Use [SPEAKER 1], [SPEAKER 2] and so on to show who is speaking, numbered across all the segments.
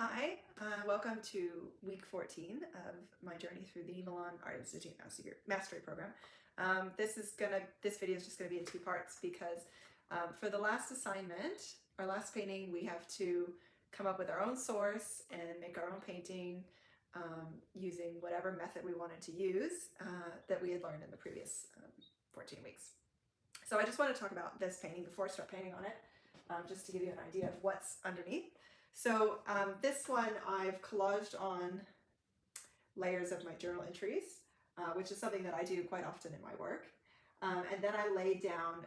[SPEAKER 1] Hi, welcome to week 14 of my journey through the Milan Art Institute Mastery Program. This video is just gonna be in two parts because for the last assignment, our last painting, we have to come up with our own source and make our own painting using whatever method we wanted to use that we had learned in the previous 14 weeks. So I just want to talk about this painting before I start painting on it, just to give you an idea of what's underneath. So this one I've collaged on layers of my journal entries, which is something that I do quite often in my work. And then I laid down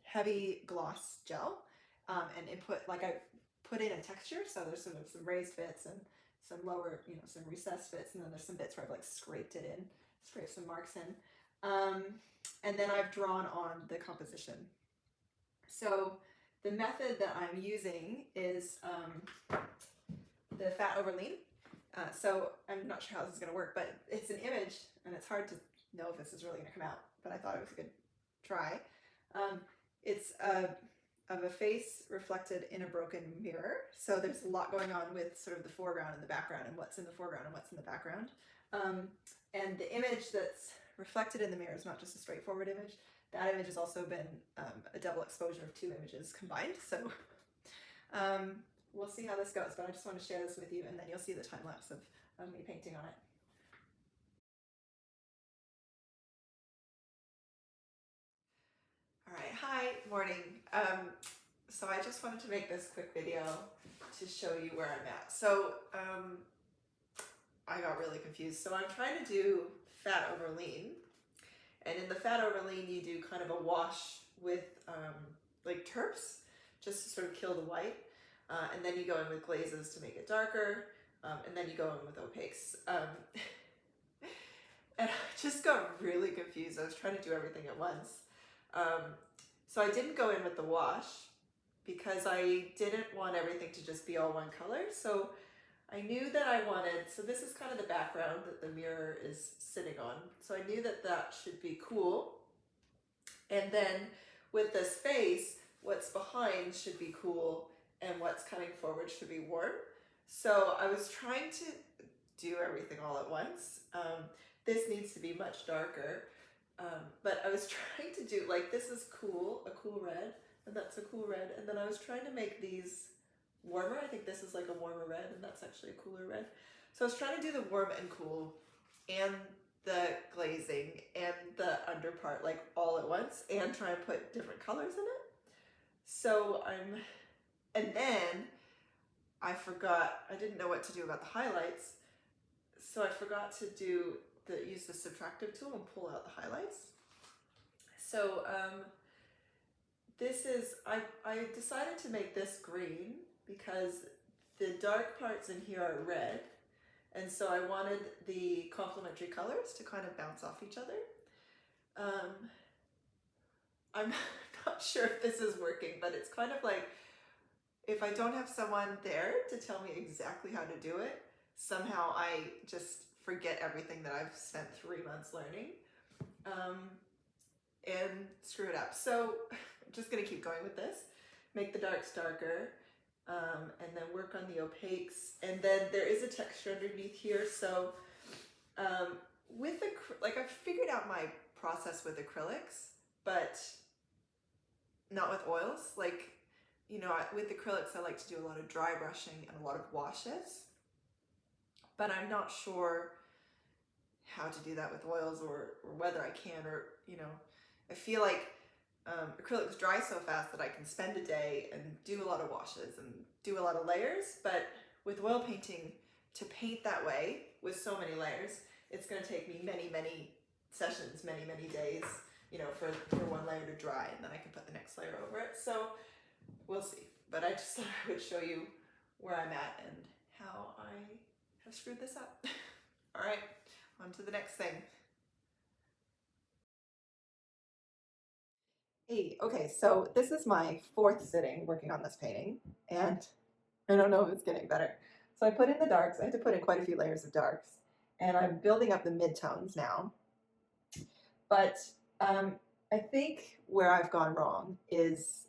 [SPEAKER 1] heavy gloss gel and I put in a texture. So there's sort of some raised bits and some lower, some recessed bits, and then there's some bits where I've like scraped some marks in. And then I've drawn on the composition. So the method that I'm using is the fat over lean. So I'm not sure how this is going to work, but it's an image, and it's hard to know if this is really going to come out, but I thought it was a good try. It's of a face reflected in a broken mirror. So there's a lot going on with sort of the foreground and the background, and what's in the foreground and what's in the background. And the image that's reflected in the mirror is not just a straightforward image. That image has also been a double exposure of two images combined. So we'll see how this goes, but I just want to share this with you, and then you'll see the time lapse of me painting on it. All right, hi, morning. So I just wanted to make this quick video to show you where I'm at. So I got really confused. So I'm trying to do fat over lean. And in the fat over lean, you do kind of a wash with like terps, just to sort of kill the white. And then you go in with glazes to make it darker. And then you go in with opaques. And I just got really confused. I was trying to do everything at once. So I didn't go in with the wash because I didn't want everything to just be all one color. So I knew that I wanted, so this is kind of the background that the mirror is sitting on. So I knew that that should be cool. And then with this face, what's behind should be cool and what's coming forward should be warm. So I was trying to do everything all at once. This needs to be much darker. But I was trying to do, like, this is cool, a cool red, and that's a cool red. And then I was trying to make these warmer. I think this is like a warmer red, and that's actually a cooler red. So I was trying to do the warm and cool and the glazing and the under part like all at once, and try and put different colors in it. So and then I forgot, I didn't know what to do about the highlights. So I forgot to use the subtractive tool and pull out the highlights. So this is, I decided to make this green because the dark parts in here are red, and so I wanted the complementary colors to kind of bounce off each other. I'm not sure if this is working, but it's kind of like if I don't have someone there to tell me exactly how to do it, somehow I just forget everything that I've spent 3 months learning and screw it up. So I'm just gonna keep going with this, make the darks darker, and then work on the opaques. And then there is a texture underneath here. So I've figured out my process with acrylics, but not with oils. Like, with acrylics, I like to do a lot of dry brushing and a lot of washes, but I'm not sure how to do that with oils or whether I can, or, I feel like acrylics dry so fast that I can spend a day and do a lot of washes and do a lot of layers. But with oil painting, to paint that way with so many layers, it's going to take me many, many sessions, many, many days, for one layer to dry, and then I can put the next layer over it. So we'll see. But I just thought I would show you where I'm at and how I have screwed this up. All right, on to the next thing. Hey, okay, so this is my 4th sitting working on this painting, and I don't know if it's getting better. So I put in the darks. I had to put in quite a few layers of darks, and I'm building up the midtones now. But I think where I've gone wrong is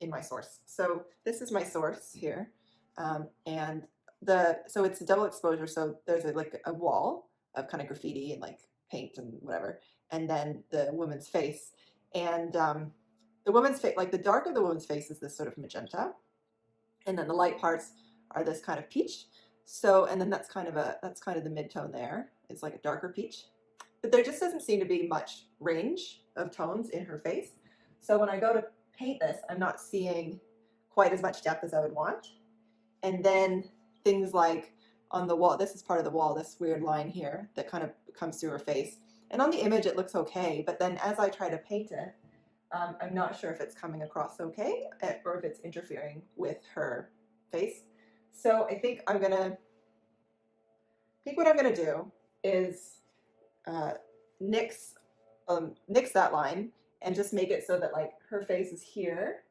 [SPEAKER 1] in my source. So this is my source here. And so it's a double exposure. So there's like a wall of kind of graffiti and like paint and whatever, and then the woman's face. And the woman's face, like the dark of the woman's face, is this sort of magenta, and then the light parts are this kind of peach. So, and then that's kind of the mid-tone there. It's like a darker peach. But there just doesn't seem to be much range of tones in her face. So when I go to paint this, I'm not seeing quite as much depth as I would want. And then things like on the wall, this is part of the wall, this weird line here that kind of comes through her face. And on the image, it looks okay. But then as I try to paint it, I'm not sure if it's coming across okay or if it's interfering with her face. So I think what I'm gonna do is nix that line and just make it so that like her face is here,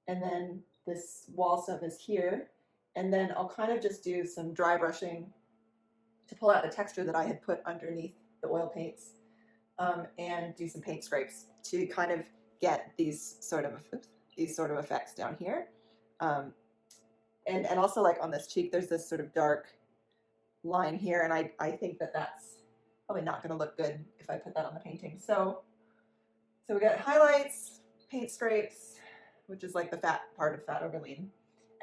[SPEAKER 1] and then this wall stuff is here, and then I'll kind of just do some dry brushing to pull out the texture that I had put underneath the oil paints, and do some paint scrapes to kind of get these sort of effects down here. And also like on this cheek, there's this sort of dark line here, and I think that that's probably not going to look good if I put that on the painting. So we got highlights, paint scrapes, which is like the fat part of fat overlean,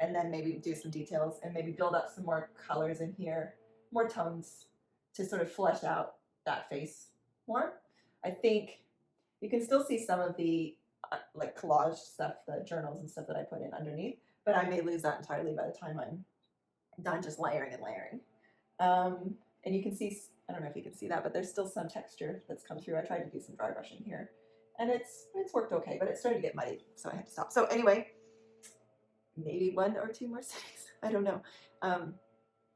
[SPEAKER 1] and then maybe do some details and maybe build up some more colors in here, more tones to sort of flesh out that face more. I think you can still see some of the like collage stuff, the journals and stuff that I put in underneath, but I may lose that entirely by the time I'm done just layering and layering. And you can see, I don't know if you can see that, but there's still some texture that's come through. I tried to do some dry brushing here, and it's worked okay, but it started to get muddy, so I had to stop. So anyway, maybe 1 or 2 more sittings. I don't know.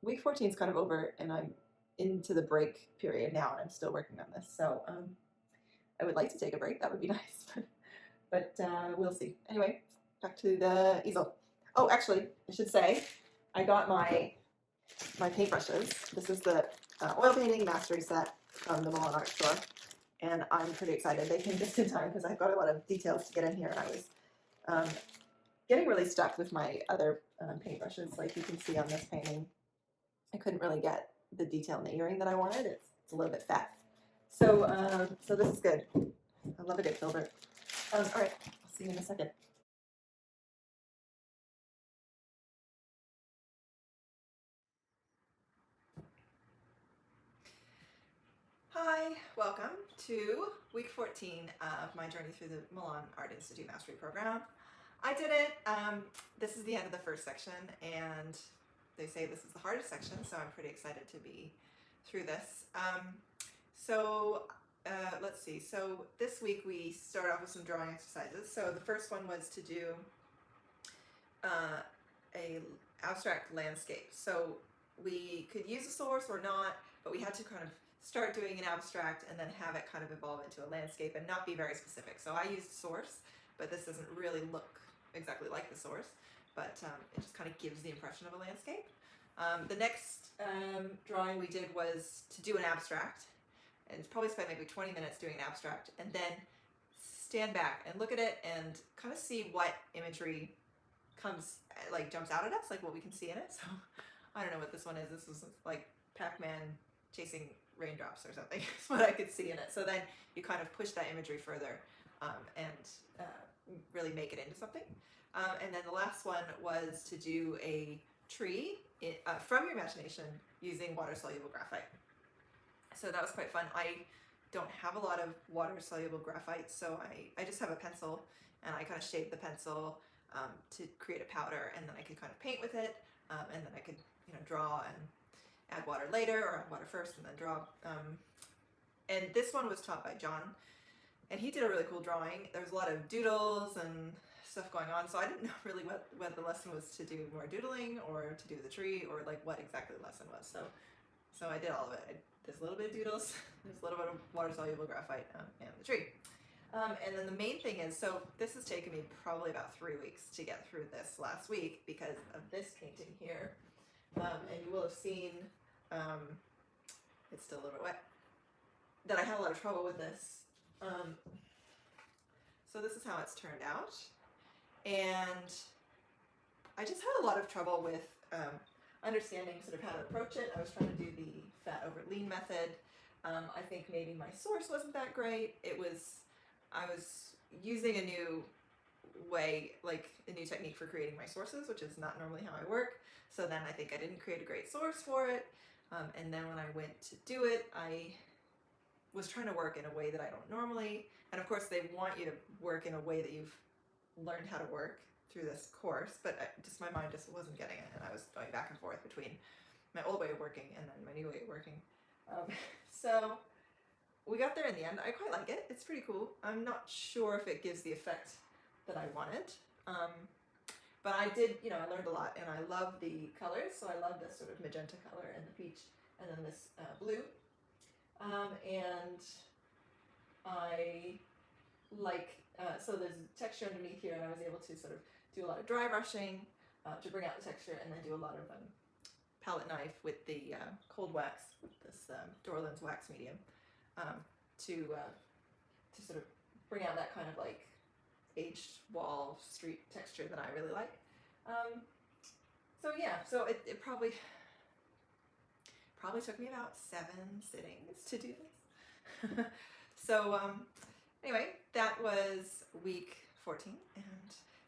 [SPEAKER 1] Week 14 is kind of over, and I'm into the break period now, and I'm still working on this. So I would like to take a break. That would be nice, but we'll see. Anyway, back to the easel. Oh, actually, I should say, I got my paintbrushes. This is the oil painting mastery set from the Milan art store, and I'm pretty excited. They came just in time because I've got a lot of details to get in here, and I was getting really stuck with my other paintbrushes. Like you can see on this painting, I couldn't really get the detail in the earring that I wanted. It's a little bit fat. So so this is good. I love a good filbert. All right, I'll see you in a second. Hi, welcome to week 14 of my journey through the Milan Art Institute Mastery Program. I did it. This is the end of the first section, and they say this is the hardest section, so I'm pretty excited to be through this. Let's see. So this week we start off with some drawing exercises. So the first one was to do a abstract landscape. So we could use a source or not, but we had to kind of start doing an abstract and then have it kind of evolve into a landscape and not be very specific. So I used source, but this doesn't really look exactly like the source, but it just kind of gives the impression of a landscape. The next drawing we did was to do an abstract, and probably spent maybe 20 minutes doing an abstract, and then stand back and look at it and kind of see what imagery jumps out at us, like what we can see in it. So I don't know what this one is. This was like Pac-Man chasing raindrops or something. That's what I could see in it. So then you kind of push that imagery further and really make it into something. And then the last one was to do a tree from your imagination using water-soluble graphite. So that was quite fun. I don't have a lot of water-soluble graphite, so I just have a pencil, and I kind of shaped the pencil to create a powder, and then I could kind of paint with it, and then I could draw and add water later, or add water first and then draw. And this one was taught by John, and he did a really cool drawing. There was a lot of doodles and stuff going on, so I didn't know really what the lesson was, to do more doodling or to do the tree, or like what exactly the lesson was. So I did all of it. There's a little bit of doodles, there's a little bit of water-soluble graphite, and the tree. And then the main thing is, so this has taken me probably about 3 weeks to get through this last week because of this painting here. And you will have seen, it's still a little bit wet, that I had a lot of trouble with this. So this is how it's turned out. And I just had a lot of trouble with understanding sort of how to approach it. I was trying to do the fat over lean method. I think maybe my source wasn't that great. I was using a new way, like a new technique for creating my sources, which is not normally how I work. So then I think I didn't create a great source for it. And then when I went to do it, I was trying to work in a way that I don't normally. And of course, they want you to work in a way that you've learned how to work through this course, but my mind just wasn't getting it. And I was going back and forth between my old way of working and then my new way of working. So we got there in the end. I quite like it. It's pretty cool. I'm not sure if it gives the effect that I wanted. But I did, I learned a lot, and I love the colors. So I love this sort of magenta color and the peach, and then this blue. And I like, so there's texture underneath here, and I was able to sort of do a lot of dry brushing to bring out the texture, and then do a lot of palette knife with the cold wax, this Dorland's wax medium, to sort of bring out that kind of like aged wall street texture that I really like. So yeah, so it probably took me about 7 sittings to do this. So anyway, that was week 14, and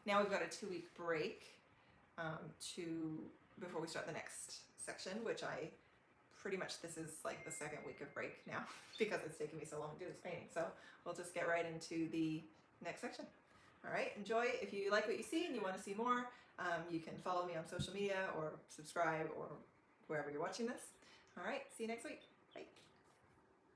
[SPEAKER 1] now we've got a 2-week break before we start the next section, which this is like the 2nd week of break now because it's taken me so long to do this painting. So we'll just get right into the next section. All right, enjoy. If you like what you see and you want to see more, you can follow me on social media or subscribe or wherever you're watching this. All right, see you next week. Bye.